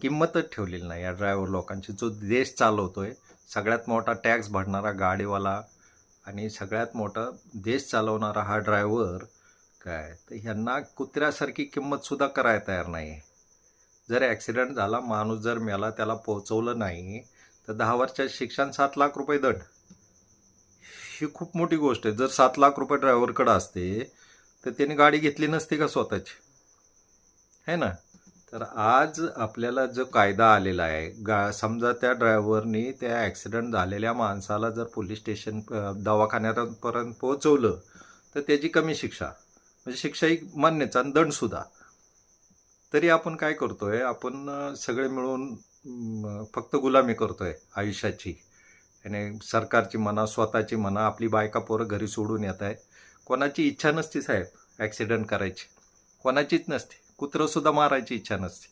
किंमतच ठेवलेली नाही या ड्रायव्हर लोकांची. जो देश चालवतोय, सगळ्यात मोठा टॅक्स भरणारा गाडीवाला आणि सगळ्यात मोठा देश चालवणारा हा ड्रायव्हर काय, तर ह्यांना कुत्र्यासारखी किंमतसुद्धा करायला तयार नाही. जर ॲक्सिडेंट झाला, माणूस जर मेला, त्याला पोहोचवलं नाही तर 10 वर्षाचं शिक्षण, 7 लाख रुपये दंड. ही खूप मोठी गोष्ट आहे. जर 7 लाख रुपये ड्रायव्हरकडे असते तर त्याने गाडी घेतली नसती का स्वतःची, है ना? तर आज आपल्याला जो कायदा आलेला आहे, समजा त्या ड्रायव्हरनी त्या ॲक्सिडेंट झालेल्या माणसाला जर पोलीस स्टेशन दवाखान्यापर्यंत पोहोचवलं तर त्याची कमी शिक्षा, म्हणजे शिक्षाही मान्यच आणि दंडसुद्धा. तरी आपण काय करतोय, आपण सगळे मिळून फक्त गुलामी करतोय आयुष्याची. आणि सरकारची म्हणा, स्वतःची म्हणा, आपली बायका पोरं घरी सोडून येत आहे. कोणाची इच्छा नसती साहेब ॲक्सिडेंट करायची, कोणाचीच नसते. कुत्रंसुद्धा मारायची इच्छा नसते.